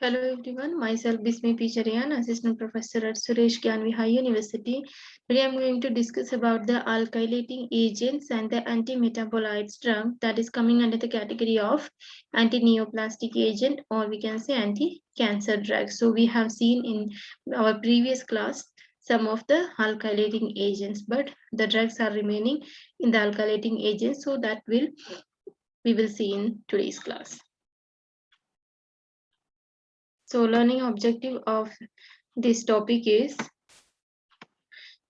Hello everyone, myself Bismi P. Charian, Assistant Professor at Suresh Gyan Vihar University. Today I am going to discuss about the alkylating agents and the antimetabolites drug that is coming under the category of anti-neoplastic agent, or we can say anti-cancer drug. So we have seen in our previous class some of the alkylating agents, but the drugs are remaining in the alkylating agents, so that we will see in today's class. So learning objective of this topic is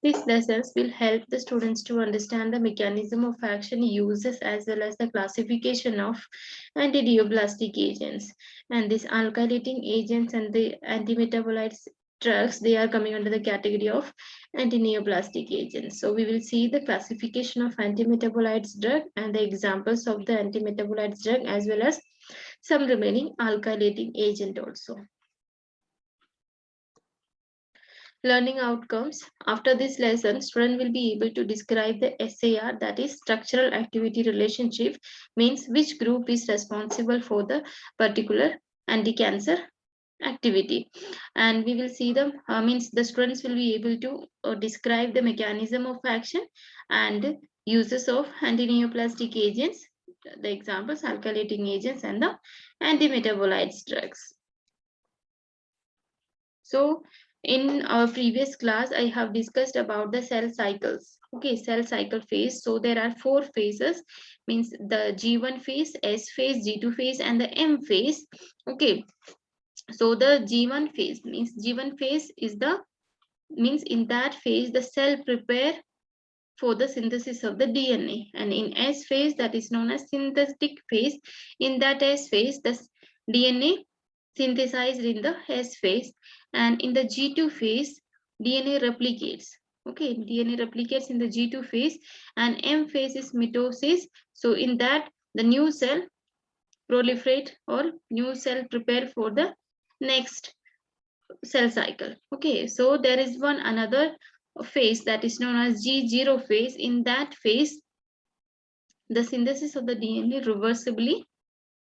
these lessons will help the students to understand the mechanism of action, uses, as well as the classification of antidioblastic agents. And these alkylating agents and the antimetabolites drugs, they are coming under the category of antineoplastic agents. So we will see the classification of antimetabolites drug and the examples of the antimetabolites drug, as well as some remaining alkylating agent also. Learning outcomes. After this lesson, student will be able to describe the SAR, that is structural activity relationship, means which group is responsible for the particular anti-cancer activity. And we will see the means the students will be able to describe the mechanism of action and uses of antineoplastic agents, the examples alkylating agents and the antimetabolites drugs. So in our previous class, I have discussed about the cell cycles. Okay, cell cycle phase. So there are 4 phases, means the G1 phase, S phase, G2 phase, and the M phase. Okay, so the G1 phase is the means in that phase the cell prepare for the synthesis of the DNA, and in S phase, that is known as synthetic phase. In that S phase, the DNA synthesized in the S phase, and in the G2 phase, DNA replicates. Okay, DNA replicates in the G2 phase, and M phase is mitosis. So in that, the new cell proliferate or new cell prepare for the next cell cycle. Okay, so there is one another phase that is known as G0 phase. In that phase, the synthesis of the DNA reversibly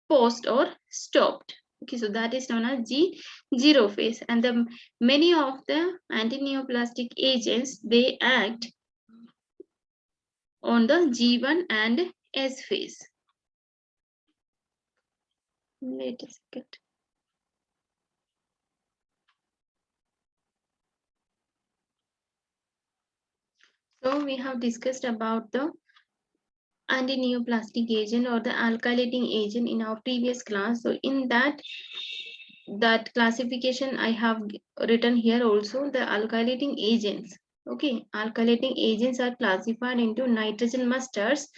paused or stopped. Okay, so that is known as G0 phase. And the many of the antineoplastic agents, they act on the G1 and S phase. Wait a second. So we have discussed about the antineoplastic agent or the alkylating agent in our previous class. So in that classification I have written here also, the alkylating agents. Okay, alkylating agents are classified into nitrogen mustards.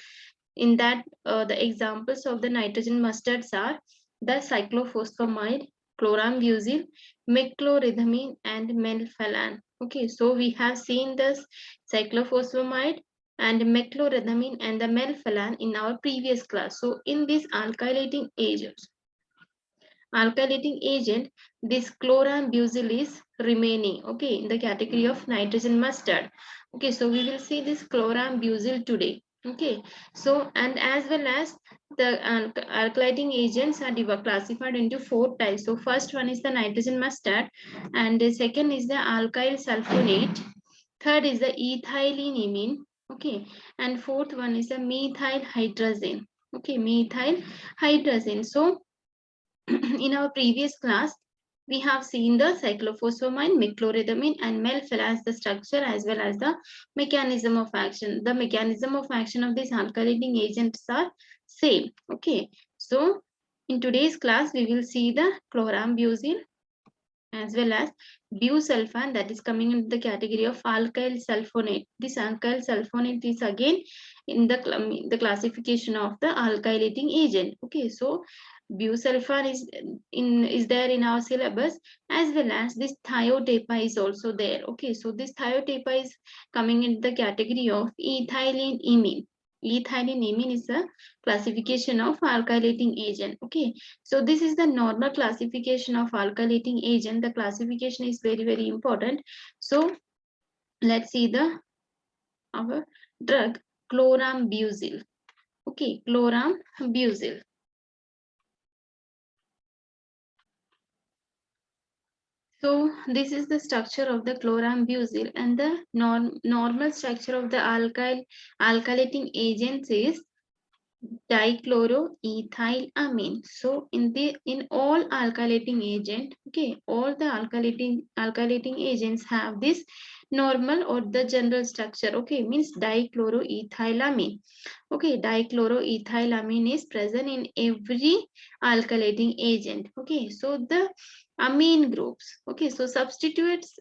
In that, the examples of the nitrogen mustards are the cyclophosphamide, chlorambucil, mecloridhamine, and melphalan. Okay, so we have seen this cyclophosphamide and mecloridhamine and the melphalan in our previous class. So in this alkylating agent, this chlorambucil is remaining, okay, in the category of nitrogen mustard. Okay, so we will see this chlorambucil today. Okay, so and as well as the alkylating agents are classified into 4 types. So first one is the nitrogen mustard, and the second is the alkyl sulfonate, third is the ethylenimine, okay, and fourth one is the methyl hydrazine. Okay, methyl hydrazine. So in our previous class, we have seen the cyclophosphamide, mecloridhamine, and melphalan as the structure as well as the mechanism of action. The mechanism of action of these alkylating agents are same. Okay, so in today's class, we will see the chlorambucil as well as busulfan, that is coming into the category of alkyl sulfonate. This alkyl sulfonate is again in the classification of the alkylating agent. Okay, so busulfan is there in our syllabus, as well as this thiotepa is also there. Okay, so this thiotepa is coming in the category of ethylenimine. Ethylenimine is a classification of alkylating agent. Okay, so this is the normal classification of alkylating agent. The classification is very important. So let's see our drug chlorambucil. Okay, chlorambucil. So this is the structure of the chlorambucil, and the normal structure of the alkylating agents is dichloroethylamine. So in all alkylating agent, okay, all the alkylating agents have this normal or the general structure, okay, means dichloroethylamine. Okay, dichloroethylamine is present in every alkylating agent. Okay, so the amine groups, okay, so substituents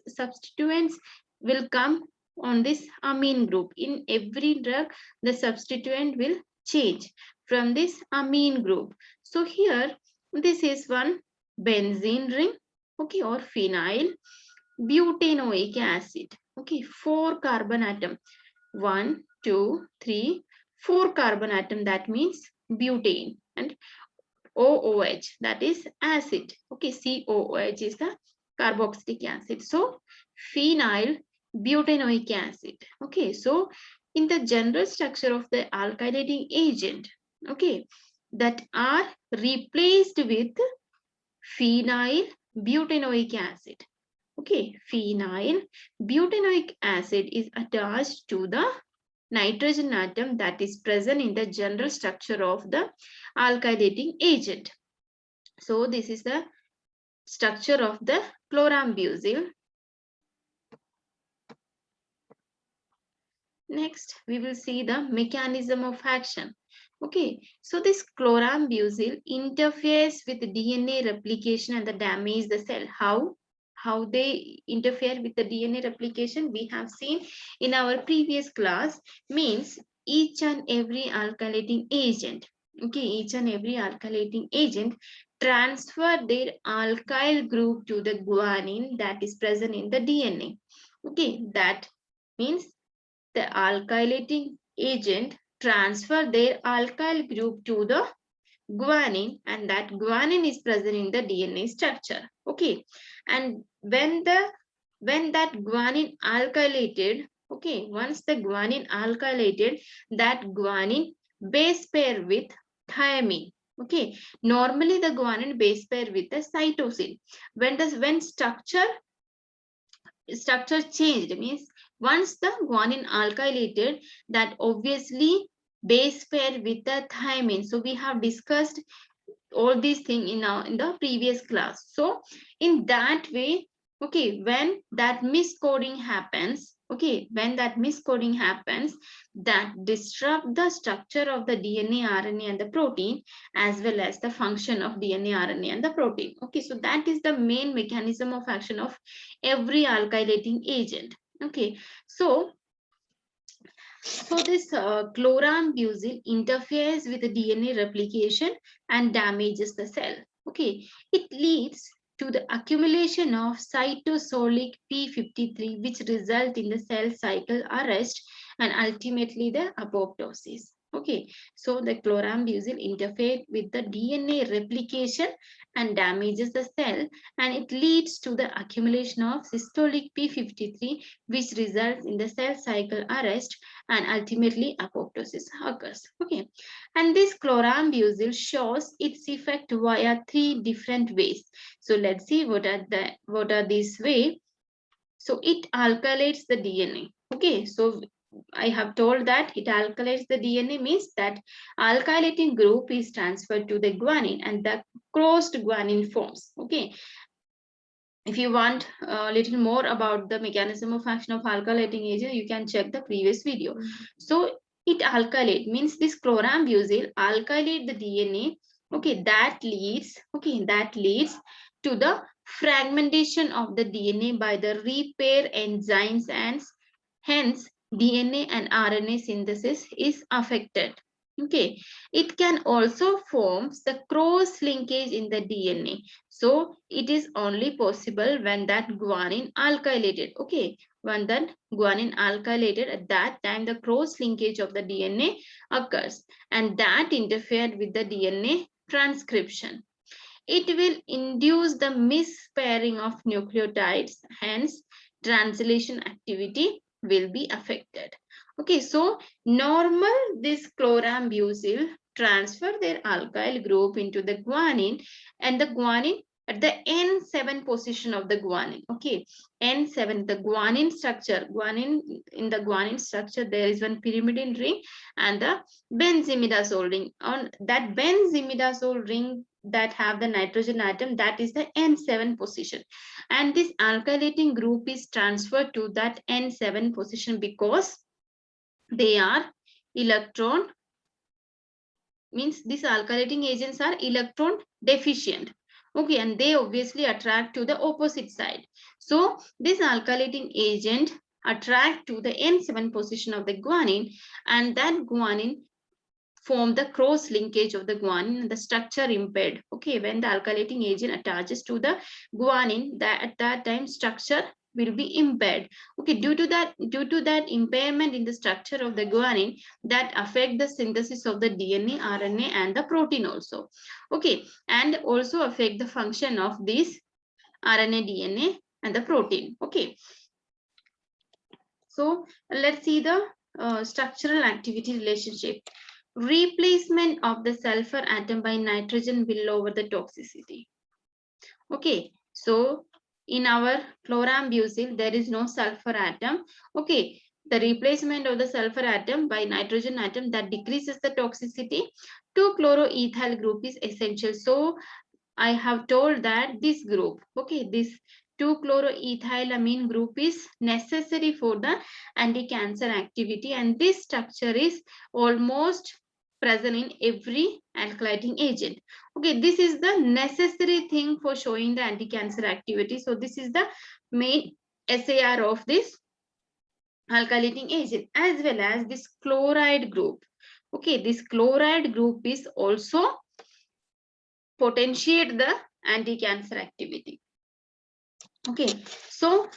will come on this amine group. In every drug, the substituent will change from this amine group. So here, this is one benzene ring, okay, or phenyl butanoic acid. Okay, 4 carbon atom. 1, 2, 3, 4 carbon atom, that means butane, and OOH, that is acid. Okay, COOH is the carboxylic acid. So phenyl butanoic acid. Okay, so in the general structure of the alkylating agent, okay, that are replaced with phenyl butanoic acid. Okay, phenyl butanoic acid is attached to the nitrogen atom that is present in the general structure of the alkylating agent. So this is the structure of the chlorambucil. Next, we will see the mechanism of action. Okay, so this chlorambucil interferes with DNA replication and the damage the cell. How they interfere with the DNA replication, we have seen in our previous class. Means each and every alkylating agent, okay, each and every alkylating agent transfer their alkyl group to the guanine that is present in the DNA. Okay, that means the alkylating agent transfer their alkyl group to the guanine, and that guanine is present in the DNA structure. Okay, and when that guanine alkylated, okay, once the guanine alkylated, that guanine base pair with thiamine. Okay, normally the guanine base pair with the cytosine. When structure changed, means once the guanine alkylated, that obviously base pair with the thiamine. So we have discussed all these things in the previous class. So in that way, okay, when that miscoding happens, okay, when that miscoding happens, that disrupt the structure of the DNA, RNA and the protein, as well as the function of DNA, RNA and the protein. Okay, so that is the main mechanism of action of every alkylating agent. Okay, so this chlorambucil interferes with the DNA replication and damages the cell. Okay, it leads to the accumulation of cytosolic P53, which result in the cell cycle arrest and ultimately the apoptosis. Okay, so the chlorambucil interferes with the DNA replication and damages the cell, and it leads to the accumulation of systolic P53, which results in the cell cycle arrest and ultimately apoptosis occurs. Okay, and this chlorambucil shows its effect via 3 different ways. So let's see what are these ways. So it alkylates the DNA. Okay, so I have told that it alkylates the DNA means that alkylating group is transferred to the guanine and the crossed guanine forms. Okay, if you want a little more about the mechanism of action of alkylating agent, you can check the previous video. So it alkylate means this chlorambucil alkylate the DNA. Okay, that leads to the fragmentation of the DNA by the repair enzymes, and hence DNA and RNA synthesis is affected. Okay, it can also form the cross linkage in the DNA. So it is only possible when that guanine alkylated. Okay, when that guanine alkylated, at that time the cross linkage of the DNA occurs, and that interfered with the DNA transcription. It will induce the mispairing of nucleotides, hence translation activity will be affected. Okay, so normal this chlorambucil transfer their alkyl group into the guanine, and the guanine at the N7 position of the guanine. Okay, N7, the guanine structure. Guanine, in the guanine structure, there is one pyrimidine ring and the benzimidazole ring. On that benzimidazole ring that have the nitrogen atom, that is the N7 position. And this alkylating group is transferred to that N7 position because they are electron, means these alkylating agents are electron deficient. Okay, and they obviously attract to the opposite side. So this alkylating agent attract to the N7 position of the guanine, and that guanine form the cross linkage of the guanine and the structure impaired. Okay, when the alkylating agent attaches to the guanine, that at that time structure will be impaired. Okay, due to that impairment in the structure of the guanine, that affect the synthesis of the DNA, RNA, and the protein also. Okay, and also affect the function of this RNA, DNA, and the protein. Okay, so let's see the structural activity relationship. Replacement of the sulfur atom by nitrogen will lower the toxicity. Okay, so in our chlorambucil, there is no sulfur atom. Okay, the replacement of the sulfur atom by nitrogen atom, that decreases the toxicity. 2-chloroethyl group is essential. So I have told that this group, okay, this 2-chloroethylamine group is necessary for the anti-cancer activity, and this structure is almost present in every alkylating agent. Okay, this is the necessary thing for showing the anti-cancer activity. So this is the main SAR of this alkylating agent, as well as this chloride group. Okay, this chloride group is also potentiate the anti-cancer activity. Okay, so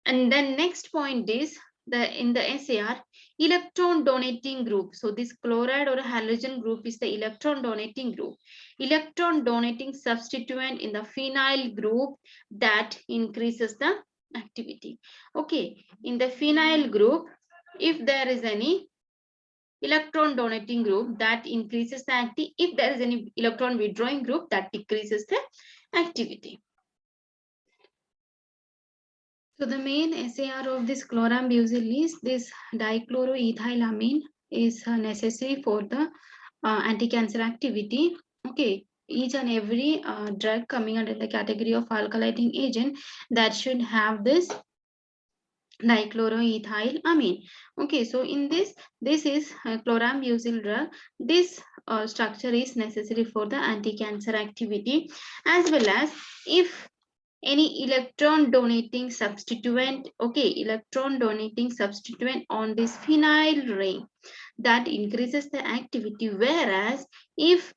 and then next point is in the SAR, electron donating group. So this chloride or halogen group is the electron donating group. Electron donating substituent in the phenyl group that increases the activity. Okay, in the phenyl group, if there is any electron donating group, that increases the activity. If there is any electron withdrawing group, that decreases the activity. So the main SAR of this chlorambucil is this dichloroethylamine is necessary for the anti-cancer activity. Okay, each and every drug coming under the category of alkylating agent, that should have this dichloroethylamine. Okay, so in this is chlorambucil drug. This structure is necessary for the anti-cancer activity, as well as if any electron donating substituent, okay, electron donating substituent on this phenyl ring, that increases the activity, whereas if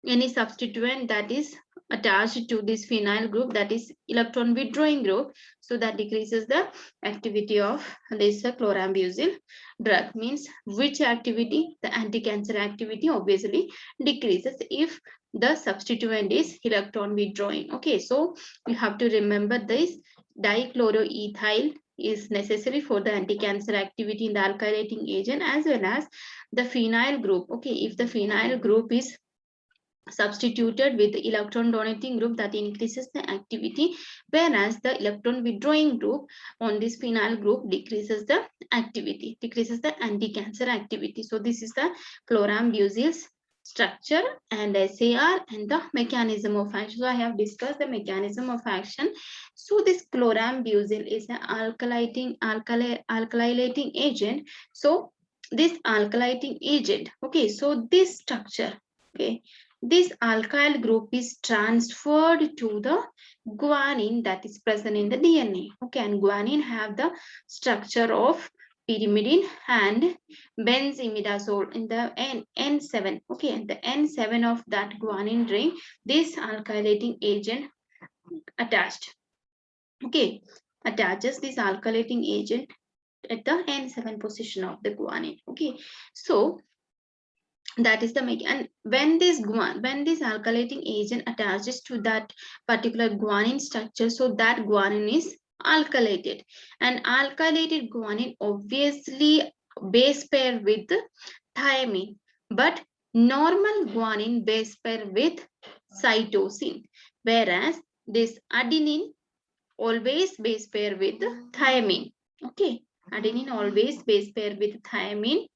any substituent that is attached to this phenyl group, that is electron withdrawing group, so that decreases the activity of this chlorambucil drug. Means which activity? The anti-cancer activity obviously decreases if the substituent is electron withdrawing. Okay, so you have to remember this dichloroethyl is necessary for the anti-cancer activity in the alkylating agent, as well as the phenyl group. Okay, if the phenyl group is substituted with the electron donating group, that increases the activity, whereas the electron withdrawing group on this phenyl group decreases the activity, decreases the anti-cancer activity. So this is the chlorambucil's structure and SAR and the mechanism of action. So I have discussed the mechanism of action. So this chlorambucil is an alkylating agent. So this alkylating agent, okay, so this structure, okay, this alkyl group is transferred to the guanine that is present in the DNA. Okay, and guanine have the structure of pyrimidine and benzimidazole in the N7. Okay, and the N7 of that guanine ring, this alkylating agent attached. Okay, attaches this alkylating agent at the N7 position of the guanine. Okay, so that is the make. And when this alkylating agent attaches to that particular guanine structure, so that guanine is alkylated, and alkylated guanine obviously base pair with thiamine, but normal guanine base pair with cytosine. whereas this adenine always base pair with thymine. Okay, adenine always base pair with thymine.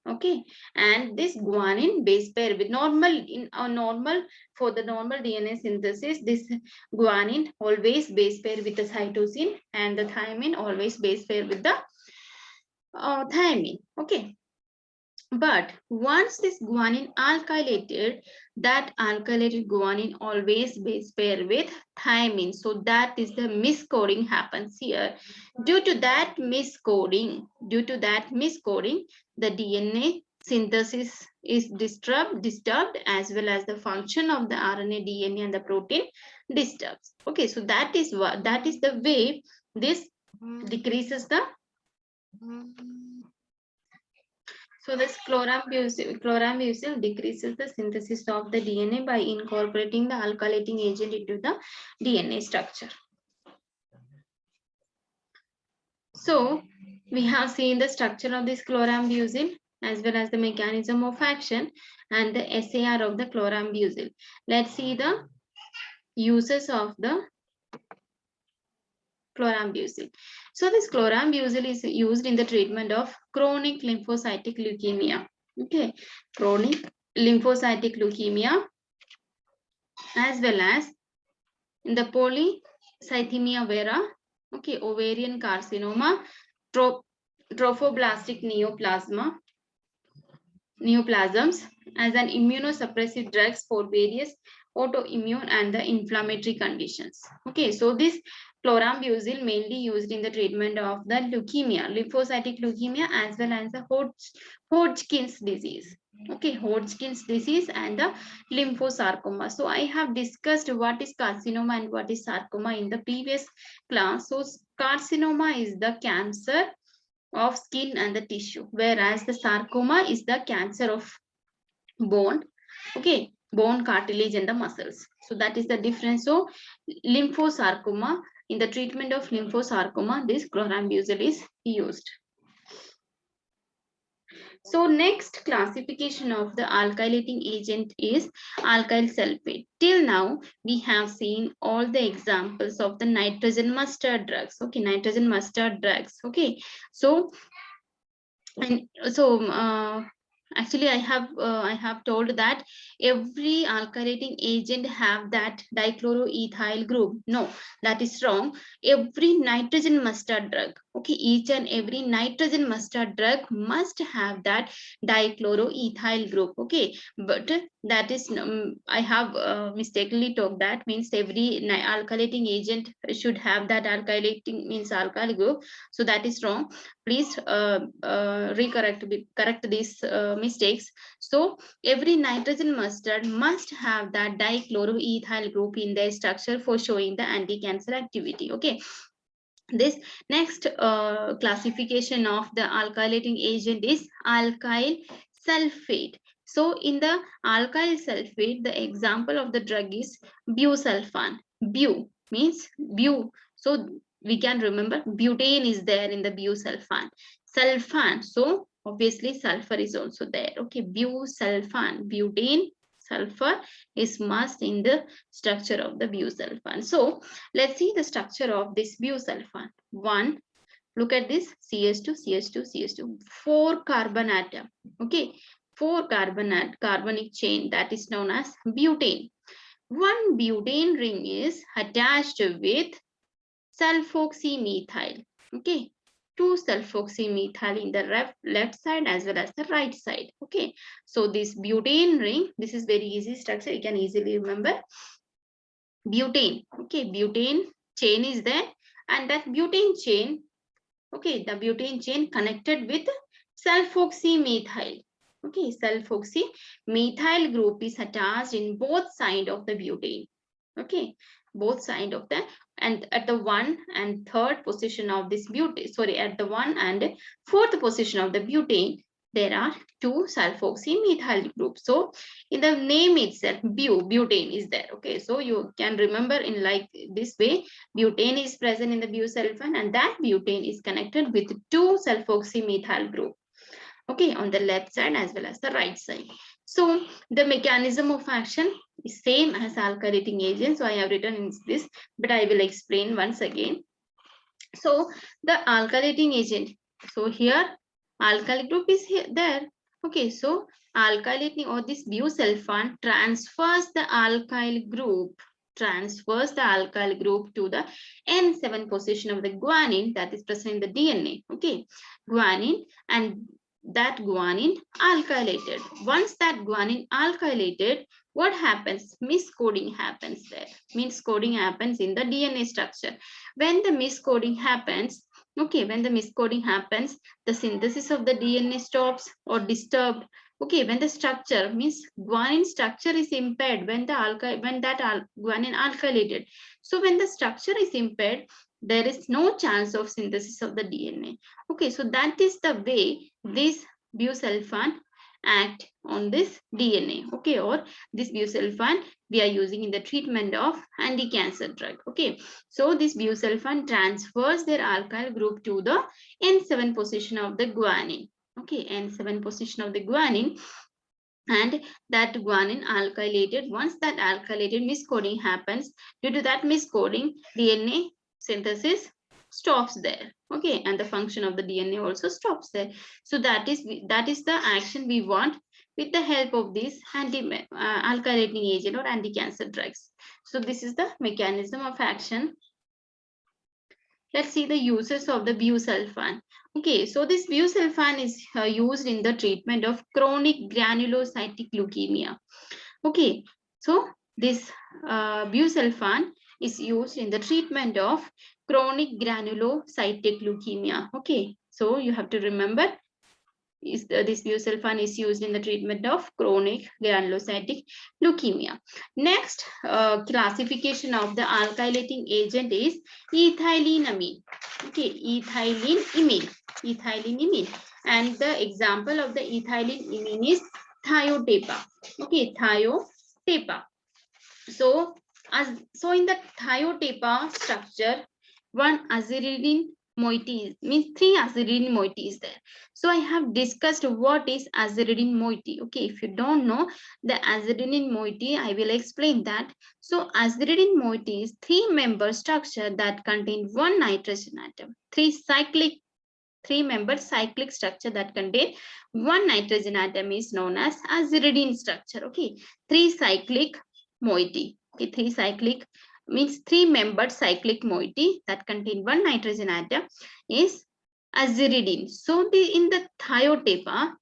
Okay, and this guanine base pair with normal for the normal DNA synthesis, this guanine always base pair with the cytosine, and the thymine always base pair with the thymine. Okay, but once this guanine alkylated, that alkylated guanine always base pair with thymine. So that is the miscoding happens here. Due to that miscoding, the DNA synthesis is disturbed as well as the function of the RNA, DNA, and the protein disturbs. Okay, so that is the way this decreases the. So this chlorambucil decreases the synthesis of the DNA by incorporating the alkylating agent into the DNA structure. So we have seen the structure of this chlorambucil as well as the mechanism of action and the SAR of the chlorambucil. Let's see the uses of the chlorambucil. So this chlorambucil is used in the treatment of chronic lymphocytic leukemia. Okay, chronic lymphocytic leukemia as well as in the polycythemia vera. Okay, ovarian carcinoma, trophoblastic neoplasms as an immunosuppressive drugs for various autoimmune and the inflammatory conditions. Okay, so this chlorambucil mainly used in the treatment of the leukemia, lymphocytic leukemia, as well as the Hodgkin's disease. Okay, Hodgkin's disease and the lymphosarcoma. So I have discussed what is carcinoma and what is sarcoma in the previous class. So carcinoma is the cancer of skin and the tissue, whereas the sarcoma is the cancer of bone. Okay, bone, cartilage, and the muscles. So that is the difference. So lymphosarcoma, in the treatment of lymphosarcoma, this chlorambucil is used. So next classification of the alkylating agent is alkyl sulfate. Till now, we have seen all the examples of the nitrogen mustard drugs. Okay, nitrogen mustard drugs. Okay, so actually I have told that every alkylating agent have that dichloroethyl group. No, that is wrong. Every nitrogen mustard drug, okay, each and every nitrogen mustard drug must have that dichloroethyl group. Okay, but that is I have mistakenly told that means every alkylating agent should have that alkylating means alkyl group. So that is wrong. Please correct these mistakes. So every nitrogen mustard must have that dichloroethyl group in their structure for showing the anti-cancer activity. Okay, this next classification of the alkylating agent is alkyl sulfate. So in the alkyl sulfate, the example of the drug is busulfan. Bu means bu. So we can remember butane is there in the busulfan. Sulfan, so obviously sulfur is also there. Okay, busulfan, butane, sulfur is must in the structure of the busulfan. So let's see the structure of this busulfan. One, look at this CH2, CH2, CH2, 4 carbon atom. Okay, 4 carbonic chain, that is known as butane. One butane ring is attached with sulfoxymethyl. Okay, 2 sulfoxymethyl in the left side as well as the right side. Okay, so this butane ring, this is very easy structure, you can easily remember. Butane, okay, butane chain is there, and that butane chain, okay, the butane chain connected with sulfoxymethyl. Okay, sulfoxymethyl group is attached in both sides of the butane. Okay, both sides of the, and at the 1 and 3rd position of this butane, sorry, at the 1 and 4th position of the butane, there are 2 sulfoxymethyl groups. So in the name itself, butane is there. Okay, so you can remember in like this way, butane is present in the busulfan, and that butane is connected with 2 sulfoxymethyl group. Okay, on the left side as well as the right side. So the mechanism of action is same as alkylating agent. So I have written in this, but I will explain once again. So the alkylating agent. So here alkyl group is here there. Okay, so alkylating or this busulfan transfers the alkyl group to the N7 position of the guanine that is present in the DNA. Okay, guanine, and that guanine alkylated. Once that guanine alkylated, what happens? Miscoding happens there. Miscoding happens in the DNA structure. When the miscoding happens, okay, when the miscoding happens, the synthesis of the DNA stops or disturbed. Okay, when the structure means guanine structure is impaired, when guanine alkylated. So when the structure is impaired, there is no chance of synthesis of the DNA. Okay, so that is the way this busulfan act on this DNA. Okay, or this busulfan we are using in the treatment of anti-cancer drug. Okay, so this busulfan transfers their alkyl group to the N7 position of the guanine. Okay, N7 position of the guanine, and that guanine alkylated. Once that alkylated, miscoding happens. Due to that miscoding, DNA synthesis stops there. Okay, and the function of the DNA also stops there. So that is the action we want with the help of this alkylating agent or anti-cancer drugs. So this is the mechanism of action. Let's see the uses of the busulfan. Okay, so this busulfan is used in the treatment of chronic granulocytic leukemia. Okay, so this busulfan is used in the treatment of chronic granulocytic leukemia. Okay, so you have to remember this busulfan is used in the treatment of chronic granulocytic leukemia. Next classification of the alkylating agent is ethylenamine. Okay, ethylenamine. And the example of the ethylenamine is thiotepa. Okay, thiotepa. So in the thiotepa structure, one aziridine moiety means 3 aziridine moiety is there. So I have discussed what is aziridine moiety. Okay, if you don't know the aziridine moiety, I will explain that. So aziridine moiety is 3-member structure that contain 1 nitrogen atom. 3-member cyclic structure that contain 1 nitrogen atom is known as aziridine structure. Okay, 3 cyclic moiety. Okay, 3 cyclic means 3-membered cyclic moiety that contain 1 nitrogen atom is aziridine. So in the thiotepa,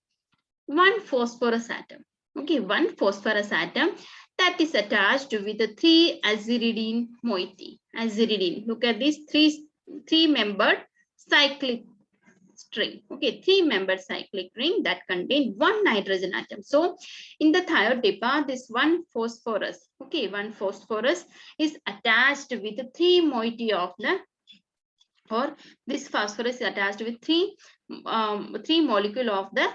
1 phosphorus atom. Okay, 1 phosphorus atom that is attached with the 3 aziridine moiety. Aziridine. Look at this 3-membered cyclic string. Okay, 3-membered cyclic ring that contain 1 nitrogen atom. So in the thiotepa, this 1 phosphorus, okay, 1 phosphorus is attached with the 3 moiety of the, or this phosphorus is attached with 3 molecule of the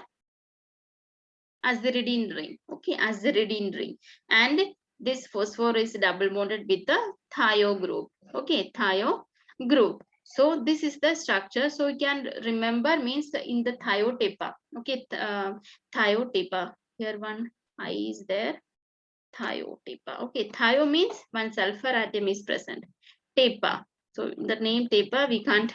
aziridine ring. Okay, aziridine ring, and this phosphorus is double bonded with the thio group. Okay, thio group. So this is the structure. So you can remember means in the thiotepa. Okay, thiotepa. Here one I is there. Thiotepa. Okay, thio means 1 sulfur atom is present. Tepa. So the name tepa we can't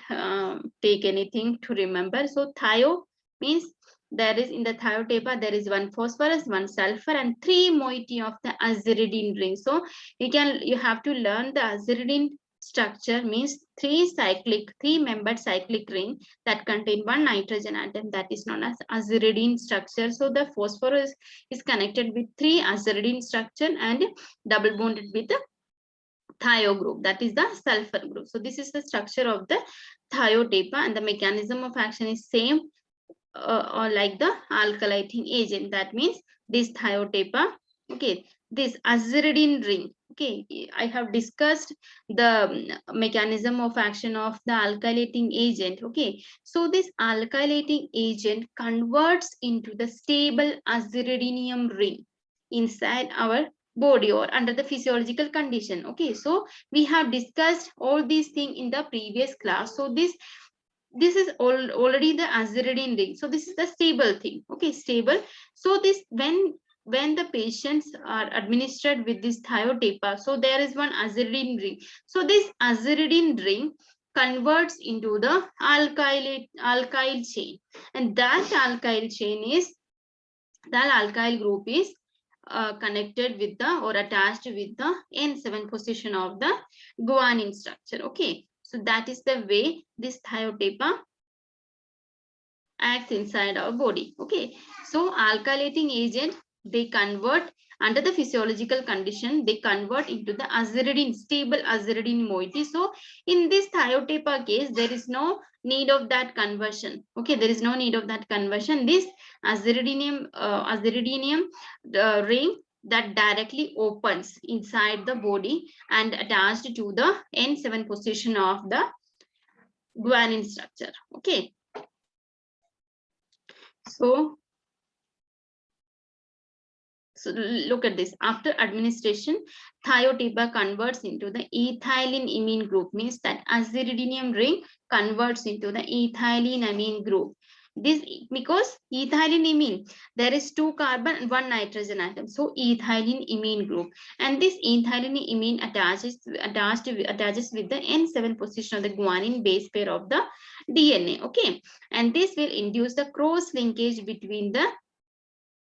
take anything to remember. So thio means there is in the thiotepa there is 1 phosphorus, 1 sulfur, and 3 moiety of the aziridine ring. So you have to learn the aziridine structure means 3-membered cyclic ring that contain 1 nitrogen atom, that is known as aziridine structure. So the phosphorus is connected with 3 aziridine structure and double bonded with the thio group, that is the sulfur group. So this is the structure of the thiotepa, and the mechanism of action is same or like the alkylating agent. That means this thiotepa, okay, this aziridine ring. Okay, I have discussed the mechanism of action of the alkylating agent. Okay, so this alkylating agent converts into the stable aziridinium ring inside our body or under the physiological condition. Okay, so we have discussed all these things in the previous class. So this is already the aziridine ring. So this is the stable thing. Okay, stable. So this when when the patients are administered with this thiotepa, so there is one aziridine ring. So this aziridine ring converts into the alkyl chain, and that alkyl chain is, that alkyl group is connected with the or attached with the N7 position of the guanine structure. Okay, so that is the way this thiotepa acts inside our body. Okay, so alkylating agent, they convert under the physiological condition, they convert into the aziridine, stable aziridine moiety. So in this thiotepa case, there is no need of that conversion. Okay, there is no need of that conversion. This aziridinium ring that directly opens inside the body and attached to the N7 position of the guanine structure. Okay, so look at this. After administration, thiotepa converts into the ethylene imine group, means that aziridinium ring converts into the ethylene amine group. This because ethylene imine, there is 2 carbon and 1 nitrogen atom, so ethylene imine group, and this ethylene imine attaches with the N7 position of the guanine base pair of the DNA. Okay, and this will induce the cross linkage between the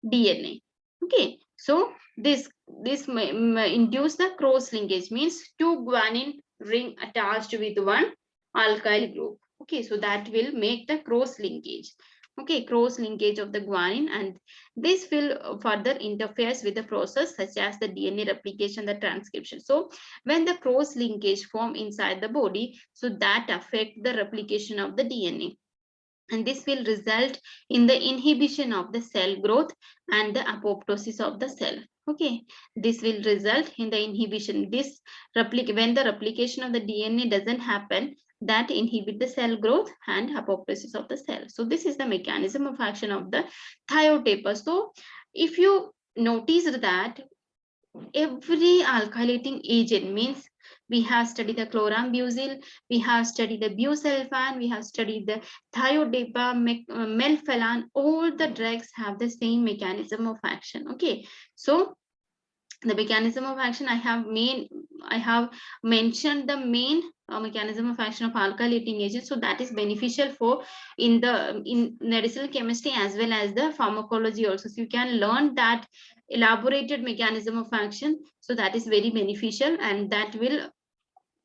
DNA. Okay, so this may induce the cross linkage, means 2 guanine ring attached with 1 alkyl group. Okay, so that will make the cross linkage. Okay, cross linkage of the guanine, and this will further interferes with the process such as the DNA replication, the transcription. So when the cross linkage form inside the body, so that affect the replication of the DNA, and this will result in the inhibition of the cell growth and the apoptosis of the cell. Okay, this will result in the inhibition. This when the replication of the DNA doesn't happen, that inhibit the cell growth and apoptosis of the cell. So this is the mechanism of action of the thiotepa. So if you notice that every alkylating agent, means we have studied the chlorambucil, we have studied the busulfan, we have studied the thiotepa, melphalan, all the drugs have the same mechanism of action. Okay, so the mechanism of action, I have mentioned the main mechanism of action of alkylating agents, so that is beneficial for in medicinal chemistry as well as the pharmacology also. So you can learn that elaborated mechanism of action, so that is very beneficial, and that will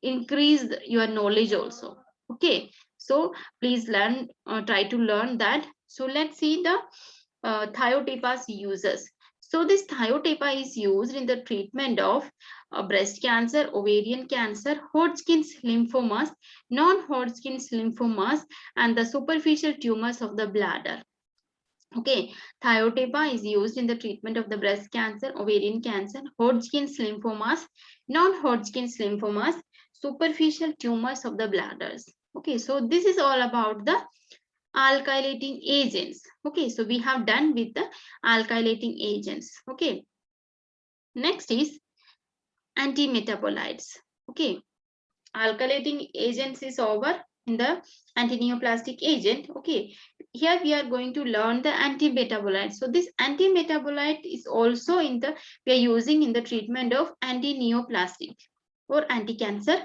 increase your knowledge also. Okay, so please learn, try to learn that. So let's see the thiotepa's uses. So this thiotepa is used in the treatment of breast cancer, ovarian cancer, Hodgkin's lymphomas, non-Hodgkin's lymphomas, and the superficial tumors of the bladder. Okay, thiotepa is used in the treatment of the breast cancer, ovarian cancer, Hodgkin's lymphomas, non-Hodgkin's lymphomas, superficial tumors of the bladders. Okay, so this is all about the alkylating agents. Okay, so we have done with the alkylating agents. Okay, next is antimetabolites. Okay, alkylating agents is over in the antineoplastic agent. Okay, here we are going to learn the antimetabolites. So this antimetabolite is also in the, we are using in the treatment of antineoplastic or anti-cancer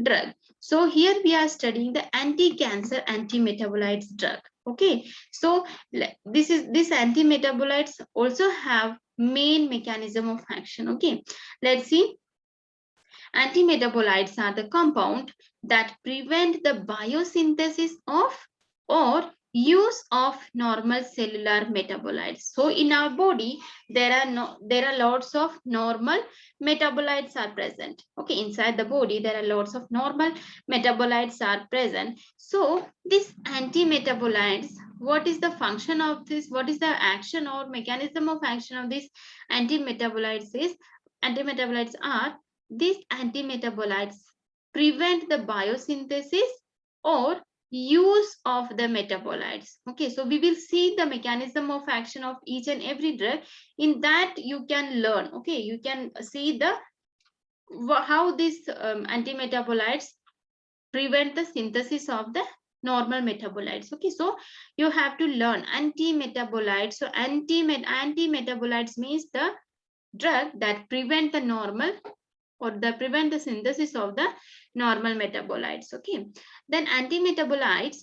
drug. So here we are studying the anti-cancer antimetabolites drug. Okay, so this antimetabolites also have main mechanism of action. Okay, let's see. Antimetabolites are the compound that prevent the biosynthesis of or use of normal cellular metabolites. So in our body, there are lots of normal metabolites are present. Okay, inside the body, there are lots of normal metabolites are present. So these antimetabolites, what is the function of this? What is the action or mechanism of action of these antimetabolites? Antimetabolites are, these antimetabolites prevent the biosynthesis or use of the metabolites. Okay, so we will see the mechanism of action of each and every drug. In that you can learn. Okay, you can see the how these antimetabolites prevent the synthesis of the normal metabolites. Okay, so you have to learn anti-metabolites. So anti-metabolites means the drug that prevent the normal or the prevent the synthesis of the normal metabolites. Okay, then anti-metabolites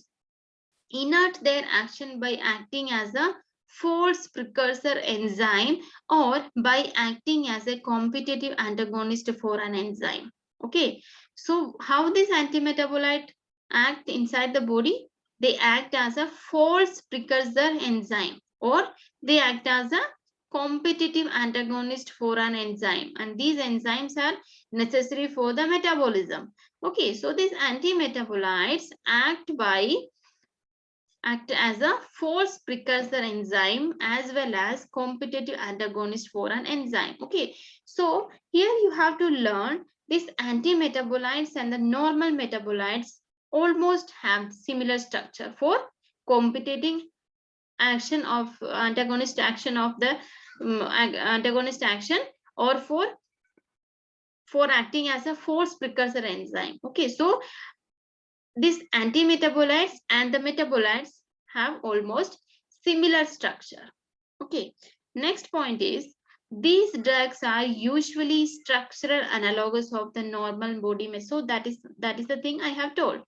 inert their action by acting as a false precursor enzyme or by acting as a competitive antagonist for an enzyme. Okay, so how this antimetabolite act inside the body? They act as a false precursor enzyme or they act as a competitive antagonist for an enzyme, and these enzymes are necessary for the metabolism. Okay, so these antimetabolites act as a false precursor enzyme as well as competitive antagonist for an enzyme. Okay, so here you have to learn these anti-metabolites and the normal metabolites almost have similar structure. For competing action of antagonist action of the antagonist action, or for acting as a false precursor enzyme. Okay, so these anti-metabolites and the metabolites have almost similar structure. Okay, next point is these drugs are usually structural analogues of the normal body. So that is the thing I have told.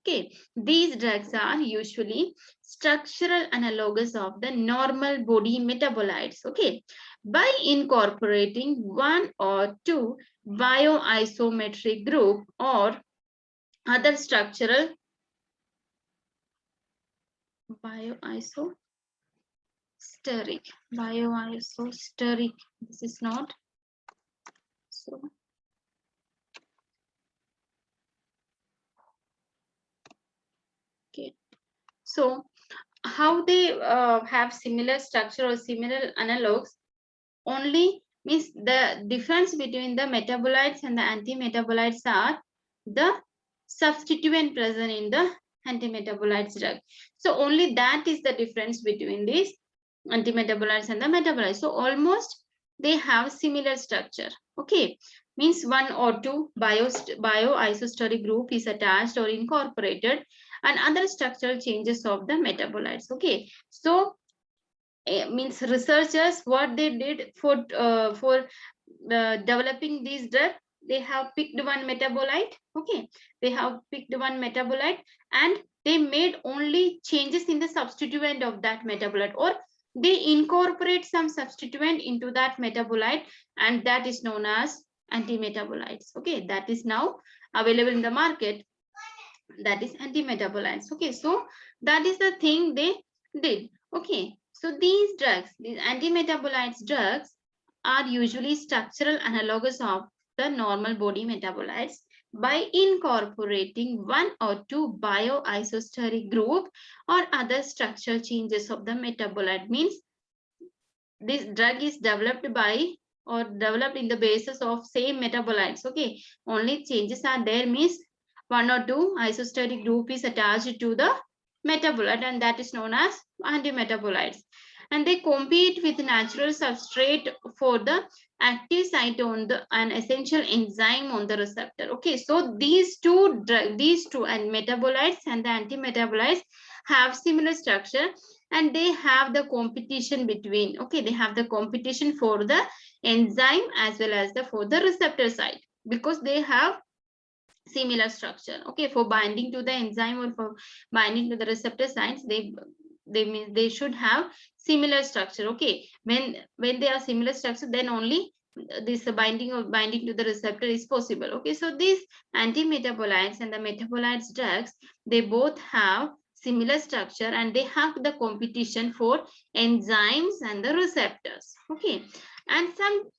Okay, these drugs are usually structural analogues of the normal body metabolites. Okay, by incorporating one or two bioisometric group or other structural bioisosteric this is not so. Okay, so how they have similar structure or similar analogs only means the difference between the metabolites and the anti-metabolites are the substituent present in the anti-metabolites drug. So only that is the difference between these anti-metabolites and the metabolites. So almost they have similar structure. Okay, means one or two bioisosteuric group is attached or incorporated and other structural changes of the metabolites. Okay, so means researchers what they did for developing these drugs, they have picked one metabolite. Okay, they have picked one metabolite and they made only changes in the substituent of that metabolite, or they incorporate some substituent into that metabolite, and that is known as anti-metabolites. Okay, that is now available in the market, that is anti-metabolites. Okay, so that is the thing they did. Okay, so these drugs, these anti-metabolites drugs are usually structural analogues of the normal body metabolites by incorporating one or two bioisosteuric group or other structural changes of the metabolite. Means this drug is developed by or developed in the basis of same metabolites. Okay, only changes are there, means one or two isosteric group is attached to the metabolite, and that is known as antimetabolites. And they compete with natural substrate for the active site on the an essential enzyme on the receptor. Okay, so these two and metabolites and the antimetabolites have similar structure, and they have the competition between. Okay, they have the competition for the enzyme as well as the for the receptor site, because they have similar structure. Okay, for binding to the enzyme or for binding to the receptor sites, they mean they should have similar structure. Okay, when they are similar structure, then only this binding to the receptor is possible. Okay, so these anti-metabolites and the metabolites drugs, they both have similar structure and they have the competition for enzymes and the receptors. Okay, and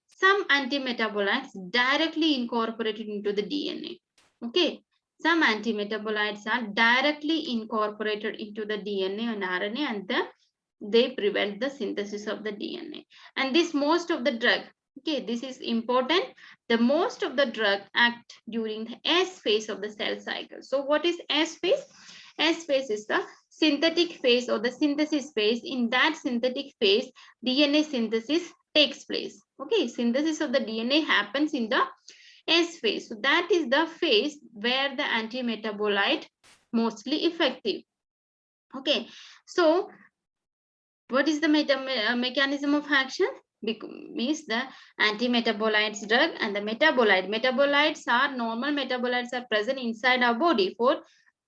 some anti-metabolites directly incorporated into the DNA. Okay, some antimetabolites are directly incorporated into the DNA and RNA, and they prevent the synthesis of the DNA. And this most of the drug, okay, this is important. The most of the drug act during the S phase of the cell cycle. So what is S phase? S phase is the synthetic phase or the synthesis phase. In that synthetic phase, DNA synthesis takes place. Okay, synthesis of the DNA happens in the S phase. So that is the phase where the anti-metabolite mostly effective. Okay, so what is the mechanism of action? Means the anti-metabolites drug and the metabolite. Metabolites are normal metabolites are present inside our body for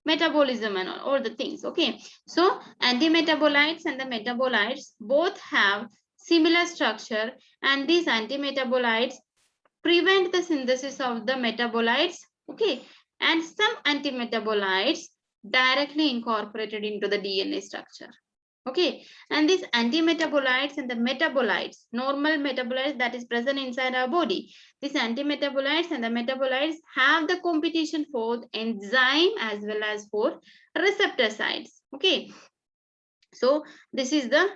metabolism and all the things. Okay, so anti-metabolites and the metabolites both have similar structure, and these anti-metabolites prevent the synthesis of the metabolites. Okay, and some anti-metabolites directly incorporated into the DNA structure. Okay, and these anti-metabolites and the metabolites, normal metabolites that is present inside our body, these anti-metabolites and the metabolites have the competition for enzyme as well as for receptor sites. Okay, so this is the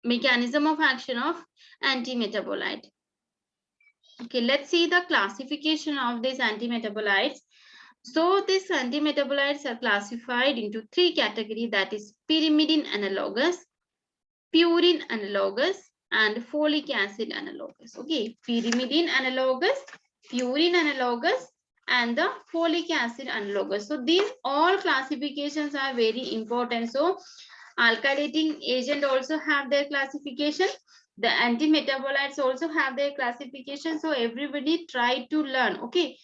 mechanism of action of anti-metabolite. Okay, let's see the classification of these anti-metabolites. So these anti-metabolites are classified into three categories, that is pyrimidine analogous, purine analogous, and folic acid analogous. Okay, pyrimidine analogous, purine analogous, and the folic acid analogous. So these all classifications are very important. So alkylating agent also have their classification. The anti-metabolites also have their classification. So everybody try to learn. Okay,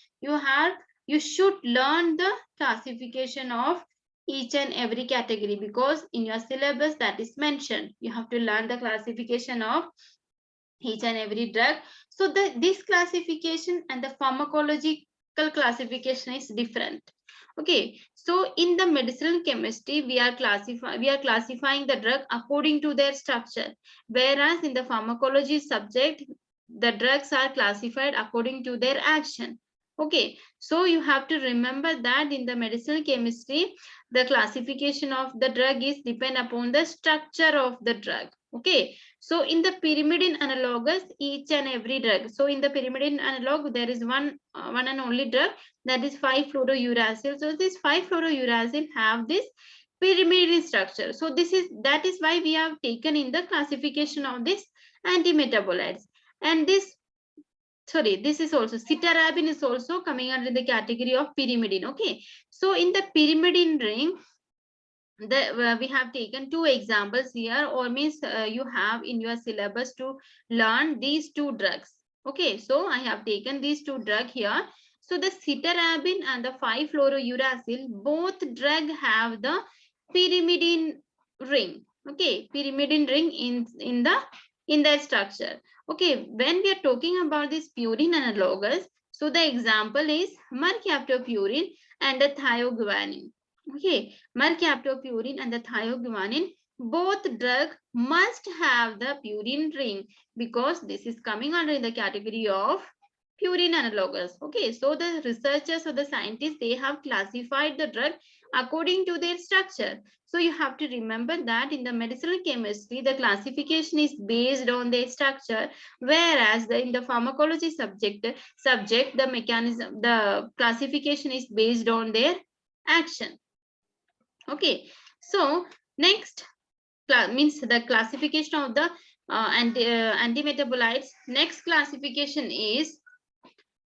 you should learn the classification of each and every category, because in your syllabus that is mentioned. You have to learn the classification of each and every drug. So this classification and the pharmacological classification is different. Okay, so in the medicinal chemistry we are classifying the drug according to their structure, whereas in the pharmacology subject the drugs are classified according to their action. Okay, so you have to remember that in the medicinal chemistry the classification of the drug is depend upon the structure of the drug. Okay, so in the pyrimidine analogous, each and every drug, so in the pyrimidine analog there is one and only drug, that is 5-fluorouracil. So this 5-fluorouracil have this pyrimidine structure. So that is why we have taken in the classification of this antimetabolites. And this is also cytarabine is also coming under the category of pyrimidine. Okay, so in the pyrimidine ring we have taken two examples here, or means you have in your syllabus to learn these two drugs. Okay, so I have taken these two drugs here. So the cytarabine and the 5-fluorouracil, both drug have the pyrimidine ring. Okay, pyrimidine ring in their structure. Okay, when we are talking about this purine analogous, so the example is mercaptopurine and the thioguanine. Okay, mercaptopurine and the thioguanine, both drug must have the purine ring, because this is coming under the category of purine analogous. Okay, so the researchers or the scientists, they have classified the drug according to their structure. So you have to remember that in the medicinal chemistry the classification is based on their structure, whereas in the pharmacology subject the mechanism, the classification is based on their action. Okay, so next means the classification of the antimetabolites. Next classification is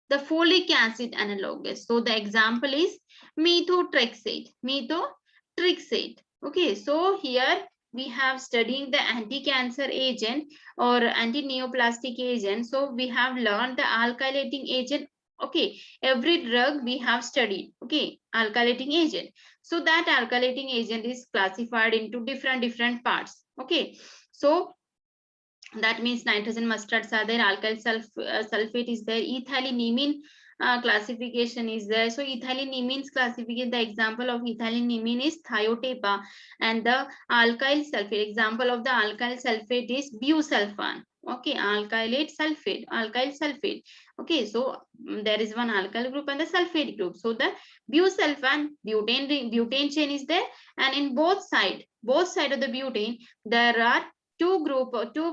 the folic acid analogous. So the example is methotrexate. Okay, so here we have studying the anti-cancer agent or anti-neoplastic agent. So we have learned the alkylating agent. Okay, every drug we have studied. Okay, alkylating agent. So that alkylating agent is classified into different parts. Okay, so that means nitrogen mustards are there, alkyl sulfate is there, ethylenimine classification is there. So ethylenimine's classification, the example of ethylenimine is thiotepa, and the alkyl sulfate, example of the alkyl sulfate is busulfan. Okay, alkyl sulfate. Okay, so there is one alkyl group and the sulfate group. So the busulfan butane chain is there, and in both side of the butane there are two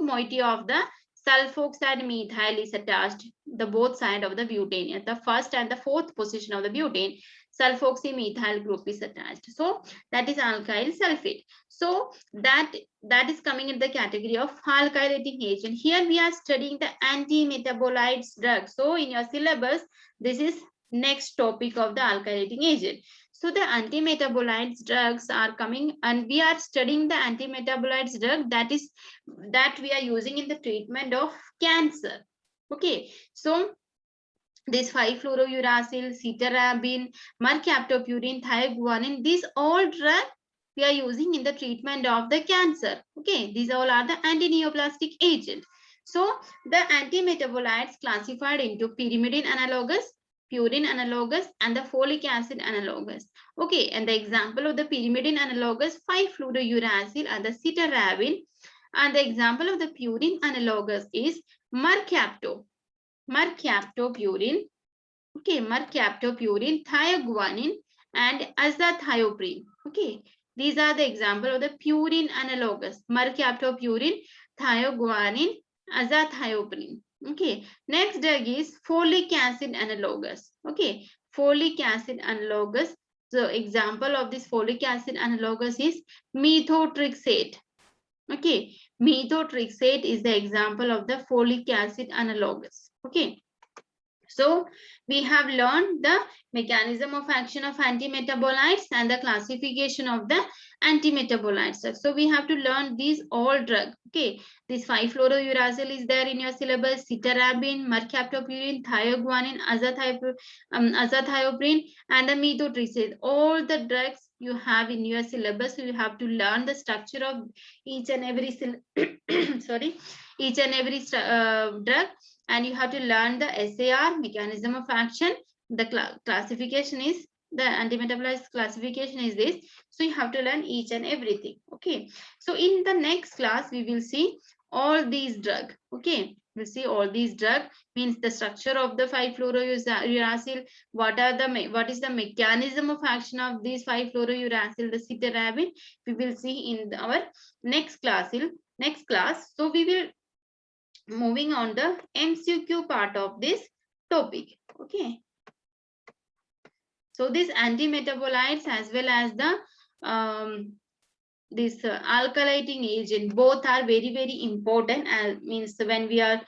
moiety of the sulfoxide methyl is attached, the both side of the butane. At the first and the fourth position of the butane, sulfoxymethyl group is attached. So that is alkyl sulfate. So that is coming in the category of alkylating agent. Here we are studying the anti-metabolites drug. So in your syllabus, this is next topic of the alkylating agent. So the antimetabolites drugs are coming, and we are studying the antimetabolites drug that we are using in the treatment of cancer. Okay, so this 5-fluorouracil, cetarabine, mercaptopurine, thioguanine, these all drugs we are using in the treatment of the cancer. Okay, these all are the antineoplastic agents. So the antimetabolites classified into pyrimidine analogous, purine analogous, and the folic acid analogous. Okay, and the example of the pyrimidine analogous 5-fluorouracil and the cetarabine, and the example of the purine analogous is mercaptopurine, okay, mercaptopurine, thioguanine, and azathioprine. Okay, these are the example of the purine analogous: mercaptopurine, thioguanine, azathioprine. Okay, next drug is folic acid analogous. Okay, folic acid analogous. So example of this folic acid analogous is methotrexate. Okay, methotrexate is the example of the folic acid analogous. Okay. So we have learned the mechanism of action of antimetabolites and the classification of the antimetabolites. So we have to learn these all drugs. Okay, this 5-fluorouracil is there in your syllabus: cetarabine, mercaptopurine, thioguanine, azathioprine, and the methotrexate. All the drugs you have in your syllabus. You have to learn the structure of each and every sorry, each and every drug, and you have to learn the SAR, mechanism of action. The classification is, the antimetabolite classification is this. So you have to learn each and everything. Okay, so in the next class we will see all these drug. Okay, we'll see all these drug, means the structure of the 5-fluorouracil, what is the mechanism of action of these 5-fluorouracil, the cetarabine. We will see in our next class. So we will moving on the MCQ part of this topic. Okay, so these antimetabolites as well as the this alkylating agent, both are very very important. Means when we are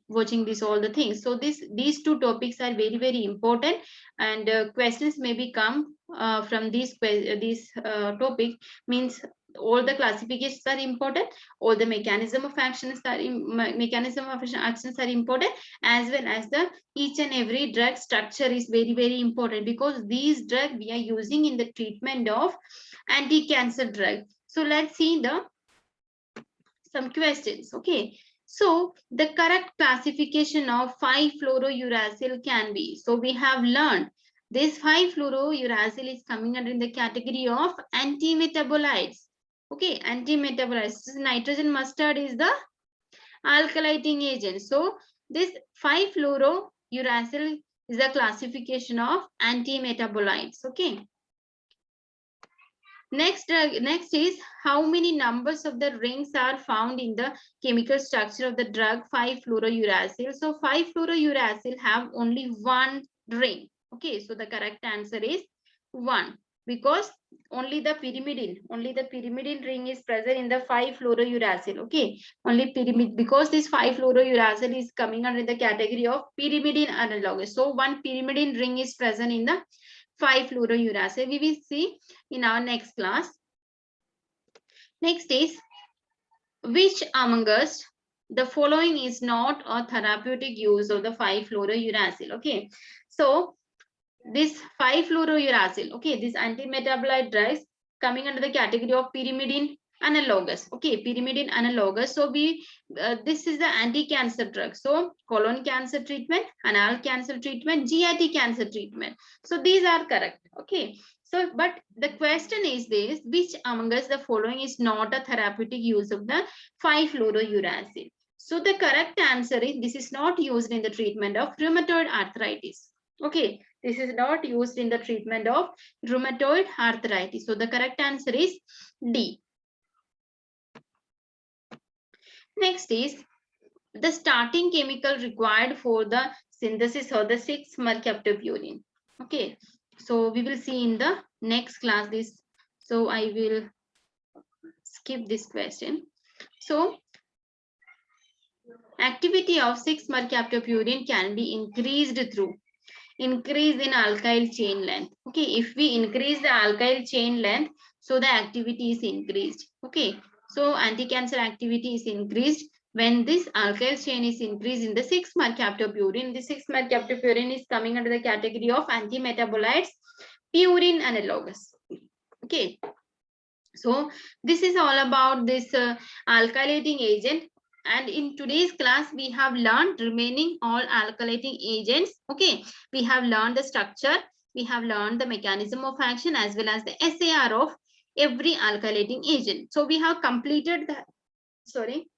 watching this all the things. So these two topics are very very important, and questions may be come from this topic. Means all the classifications are important, all the mechanism of actions are actions are important, as well as the each and every drug structure is very very important, because these drugs we are using in the treatment of anti-cancer drug. So let's see some questions. Okay, so the correct classification of 5-fluorouracil can be, so we have learned this 5-fluorouracil is coming under the category of antimetabolites. Okay, antimetabolites. Nitrogen mustard is the alkylating agent. So this 5-fluorouracil is the classification of antimetabolites. Okay, next is how many numbers of the rings are found in the chemical structure of the drug 5-fluorouracil. So 5-fluorouracil have only one ring. Okay, so the correct answer is 1, because only the pyrimidine ring is present in the 5-fluorouracil. Okay, only pyrimidine, because this 5-fluorouracil is coming under the category of pyrimidine analogous. So one pyrimidine ring is present in the 5-fluorouracil. We will see in our next class. Next is, which among us the following is not a therapeutic use of the 5-fluorouracil? Okay, so this 5-fluorouracil, okay, this antimetabolite drugs coming under the category of pyrimidine analogous. Okay, pyrimidine analogous. So this is the anti-cancer drug. So colon cancer treatment, anal cancer treatment, GIT cancer treatment. So these are correct. Okay, so but the question is this: which among us the following is not a therapeutic use of the 5-fluorouracil? So the correct answer is, this is not used in the treatment of rheumatoid arthritis. Okay, this is not used in the treatment of rheumatoid arthritis. So the correct answer is D. Next is the starting chemical required for the synthesis of the 6-mercaptopurine. Okay, so we will see in the next class this. So I will skip this question. So activity of 6-mercaptopurine can be increased through increase in alkyl chain length. Okay, if we increase the alkyl chain length, so the activity is increased. Okay, so anti-cancer activity is increased when this alkyl chain is increased in the 6-mercaptopurine. The 6-mercaptopurine is coming under the category of antimetabolites, purine analogous. Okay, so this is all about this alkylating agent. And in today's class, we have learned remaining all alkylating agents. Okay, we have learned the structure, we have learned the mechanism of action as well as the SAR of every alkylating agent. So we have completed that. Sorry,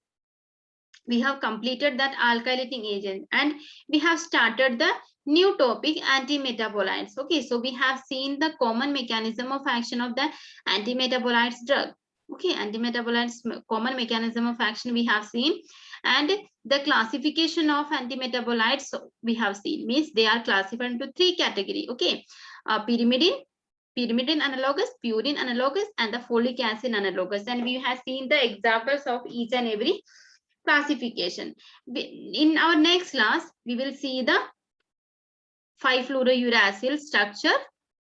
we have completed that alkylating agent, and we have started the new topic, antimetabolites. Okay, so we have seen the common mechanism of action of the antimetabolites drug. Okay, antimetabolites common mechanism of action we have seen, and the classification of antimetabolites we have seen, means they are classified into 3 category. Okay, pyrimidine analogous, purine analogous, and the folic acid analogous. And we have seen the examples of each and every classification. In our next class, we will see the 5-fluorouracil structure,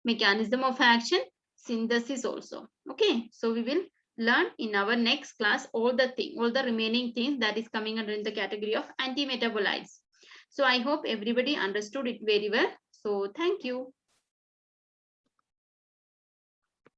mechanism of action, synthesis also. Okay, so we will learn in our next class all the remaining things that is coming under in the category of antimetabolites. So I hope everybody understood it very well. So thank you.